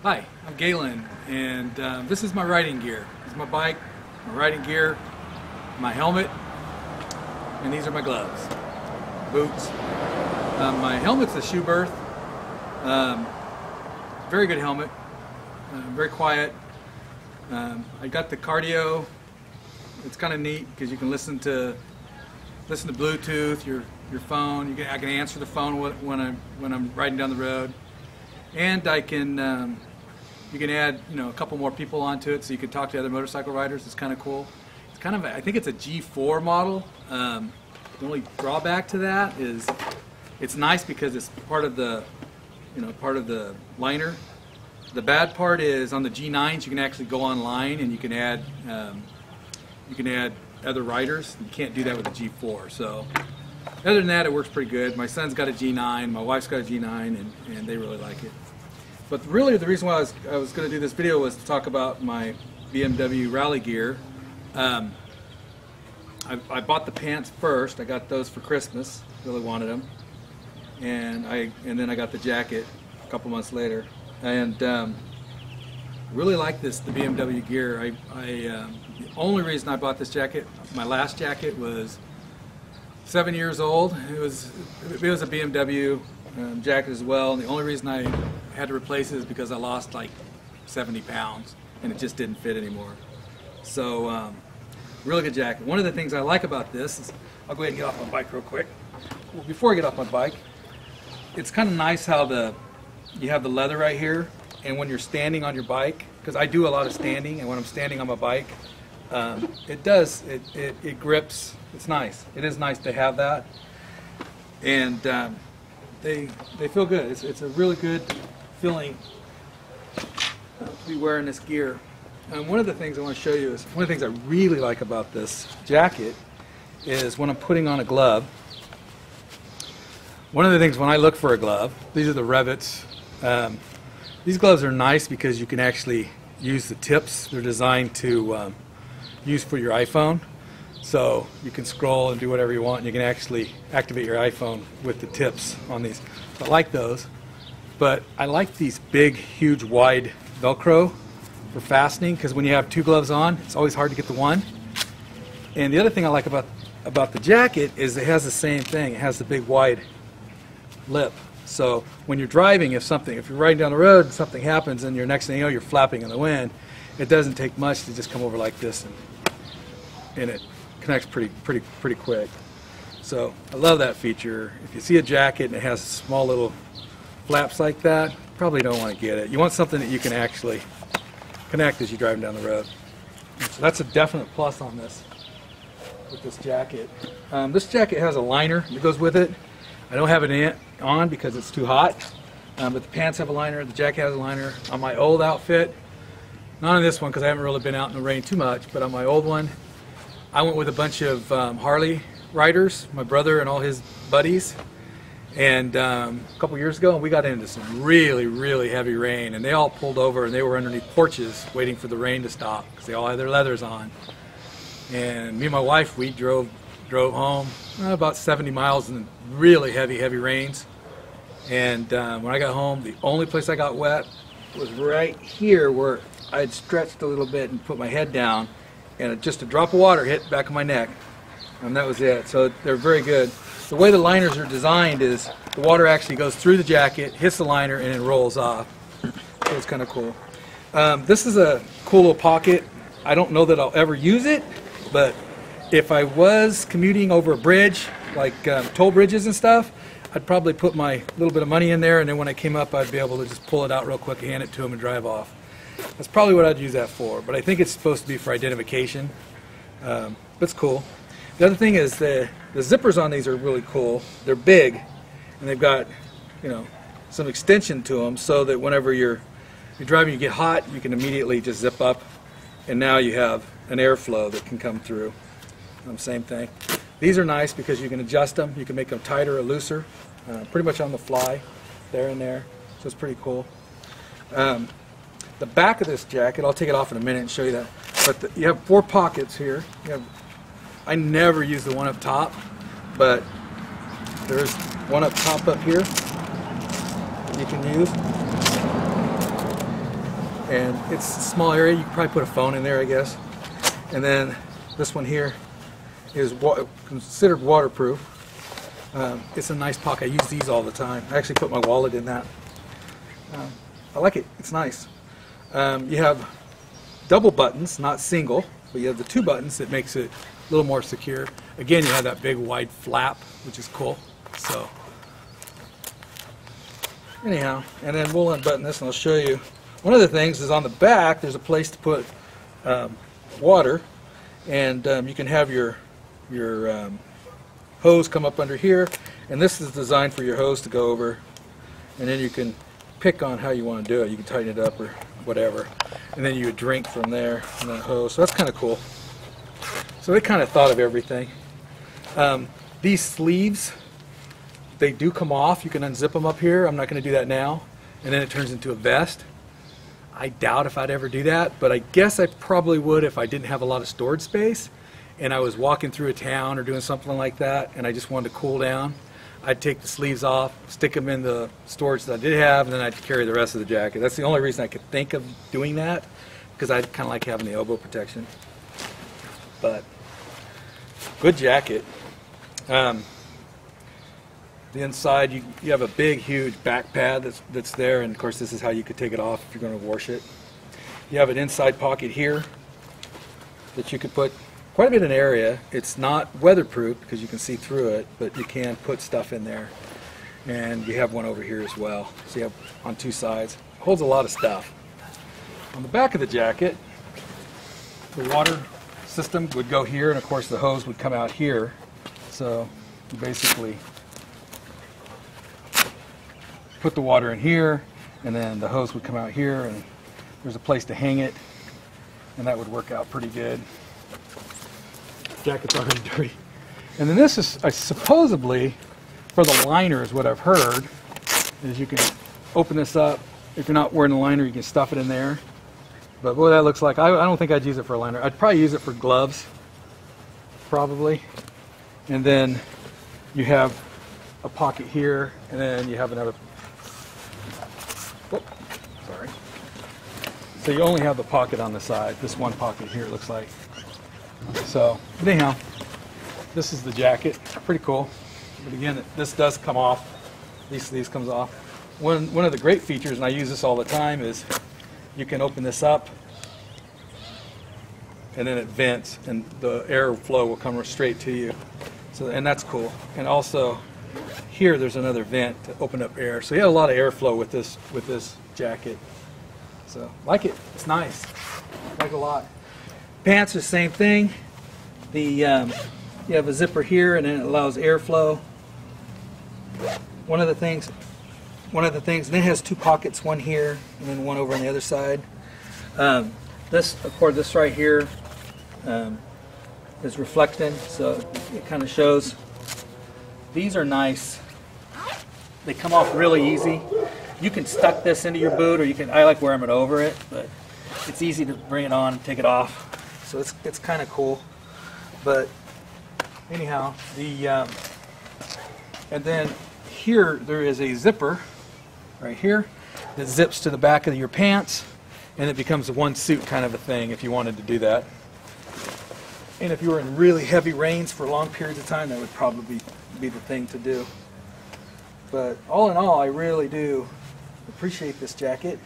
Hi, I'm Galen, and this is my riding gear. This is my bike, my riding gear, my helmet, and these are my gloves, boots. My helmet's a shoe berth. Very good helmet, very quiet. I got the cardio. It's kind of neat because you can listen to Bluetooth, your phone. I can answer the phone when I'm riding down the road, and I can. You can add, a couple more people onto it, so you can talk to other motorcycle riders. It's kind of cool. It's kind of, I think it's a G4 model. The only drawback to that is it's nice because it's part of the, liner. The bad part is on the G9s you can actually go online and you can add other riders. You can't do that with the G4. So other than that, it works pretty good. My son's got a G9, my wife's got a G9, and they really like it. But really the reason why I was going to do this video was to talk about my BMW Rally Gear. I bought the pants first. I got those for Christmas. Really wanted them. And then I got the jacket a couple months later. And really like the BMW gear. The only reason I bought this jacket, my last jacket was 7 years old. It was a BMW jacket as well. And the only reason I had to replace it is because I lost like 70 pounds and it just didn't fit anymore. So really good jacket. One of the things I like about this is, I'll go ahead and get off my bike real quick. Well, before I get off my bike, it's kind of nice how you have the leather right here, and when you're standing on your bike, because I do a lot of standing, and when I'm standing on my bike, it grips. It's nice. It is nice to have that, and they feel good. It's a really good feeling to be wearing this gear. And one of the things I want to show you is, one of the things I really like about this jacket is when I'm putting on a glove. One of the things when I look for a glove, these are the Revits. These gloves are nice because you can actually use the tips. They're designed to use for your iPhone. So you can scroll and do whatever you want, and you can actually activate your iPhone with the tips on these. So I like those. But I like these big, huge, wide Velcro for fastening, because when you have two gloves on, it's always hard to get the one. And the other thing I like about the jacket is it has the same thing. It has the big, wide lip. So when you're driving, if you're riding down the road and something happens and next thing you know you're flapping in the wind, it doesn't take much to just come over like this and it connects pretty quick. So I love that feature. If you see a jacket and it has small little flaps like that, probably don't want to get it. You want something that you can actually connect as you're driving down the road. So that's a definite plus on this with this jacket. This jacket has a liner that goes with it. I don't have it on because it's too hot, but the pants have a liner, the jacket has a liner. On my old outfit, not on this one because I haven't really been out in the rain too much, but on my old one, I went with a bunch of Harley riders, my brother and all his buddies, and a couple years ago, and we got into some really, really heavy rain, and they all pulled over and they were underneath porches waiting for the rain to stop because they all had their leathers on. And me and my wife, we drove home about 70 miles in really heavy rains. And when I got home, the only place I got wet was right here where I had stretched a little bit and put my head down, and just a drop of water hit the back of my neck, and that was it. So they're very good. The way the liners are designed is the water actually goes through the jacket, hits the liner, and it rolls off. So it's kind of cool. This is a cool little pocket. I don't know that I'll ever use it, but if I was commuting over a bridge, like toll bridges and stuff, I'd probably put my little bit of money in there, and then when I came up, I'd be able to just pull it out real quick, hand it to them, and drive off. That's probably what I'd use that for, but I think it's supposed to be for identification. But it's cool. The other thing is the zippers on these are really cool. They're big, and they've got some extension to them, so that whenever you're driving, you get hot, you can immediately just zip up, and now you have an airflow that can come through. Same thing. These are nice because you can adjust them. You can make them tighter or looser, pretty much on the fly, there and there. So it's pretty cool. The back of this jacket, I'll take it off in a minute and show you that. But you have 4 pockets here. I never use the one up top, but there's one up top up here that you can use. and it's a small area. You can probably put a phone in there, I guess. And then this one here is considered waterproof. It's a nice pocket. I use these all the time. I actually put my wallet in that. I like it. It's nice. You have double buttons, not single, but you have the 2 buttons that makes it a little more secure. Again, you have that big wide flap, which is cool. So anyhow, and then we'll unbutton this and I'll show you. One of the things is on the back there's a place to put water, and you can have your hose come up under here, and this is designed for your hose to go over, and then you can pick on how you want to do it. You can tighten it up or whatever, and then you would drink from there from that hose. So that's kind of cool. So they kind of thought of everything. These sleeves, they do come off. You can unzip them up here. I'm not going to do that now. And then it turns into a vest. I doubt if I'd ever do that, but I guess I probably would if I didn't have a lot of storage space and I was walking through a town or doing something like that and I just wanted to cool down. I'd take the sleeves off, stick them in the storage that I did have, and then I'd carry the rest of the jacket. That's the only reason I could think of doing that, because I kind of like having the elbow protection. But good jacket. The inside, you have a big, huge back pad that's there, and of course this is how you could take it off if you're going to wash it. You have an inside pocket here that you could put quite a bit in area. It's not weatherproof because you can see through it, but you can put stuff in there. And you have one over here as well. So you have on 2 sides. It holds a lot of stuff. On the back of the jacket, the water system would go here, and of course the hose would come out here. So you basically put the water in here, and then the hose would come out here, and there's a place to hang it, and that would work out pretty good. Jacket's already dirty. And then this is supposedly for the liner, is what I've heard, is you can open this up. If you're not wearing a liner, you can stuff it in there. But boy, that looks like, I don't think I'd use it for a liner. I'd probably use it for gloves, probably. And then you have a pocket here, and then you have another, whoop, sorry. So you only have the pocket on the side, this one pocket here, it looks like. So, but anyhow, this is the jacket, pretty cool. But again, this does come off, these sleeves comes off. One of the great features, and I use this all the time, is you can open this up, and then it vents, and the air flow will come straight to you. So, and that's cool. And also, here there's another vent to open up air. So you have a lot of airflow with this jacket. So, like it. It's nice. Like a lot. Pants are the same thing. You have a zipper here, and then it allows airflow. One of the things, and then it has 2 pockets, one here and then one over on the other side. This right here is reflecting, so it kind of shows. These are nice. They come off really easy. You can stuck this into your boot, or I like wearing it over it, but it's easy to bring it on and take it off. So it's kind of cool. But anyhow, and then here there is a zipper right here that zips to the back of your pants, and it becomes a one suit kind of a thing if you wanted to do that. And if you were in really heavy rains for long periods of time, that would probably be the thing to do. But all in all, I really do appreciate this jacket.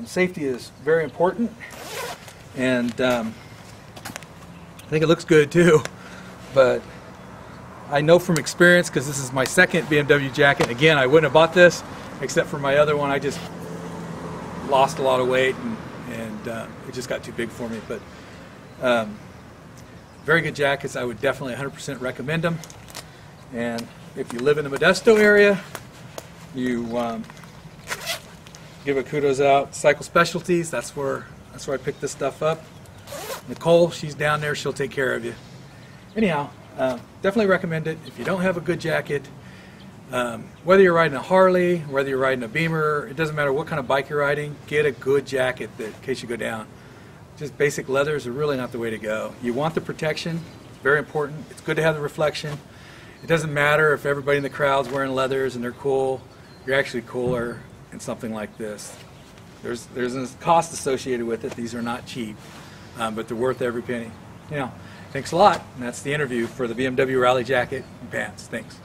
Safety is very important, and I think it looks good too. But I know from experience, because this is my second BMW jacket. Again, I wouldn't have bought this except for my other one. I just lost a lot of weight, and it just got too big for me. But very good jackets. I would definitely 100% recommend them. And if you live in the Modesto area, you give a kudos out. Cycle Specialties, that's where I picked this stuff up. Nicole, she's down there, she'll take care of you. Anyhow, definitely recommend it. If you don't have a good jacket, whether you're riding a Harley, whether you're riding a Beamer, it doesn't matter what kind of bike you're riding, get a good jacket in case you go down. Just basic leathers are really not the way to go. You want the protection, it's very important. It's good to have the reflection. It doesn't matter if everybody in the crowd's wearing leathers and they're cool. You're actually cooler in something like this. there's a cost associated with it. These are not cheap, but they're worth every penny. Thanks a lot. And that's the interview for the BMW Rally jacket and pants. Thanks.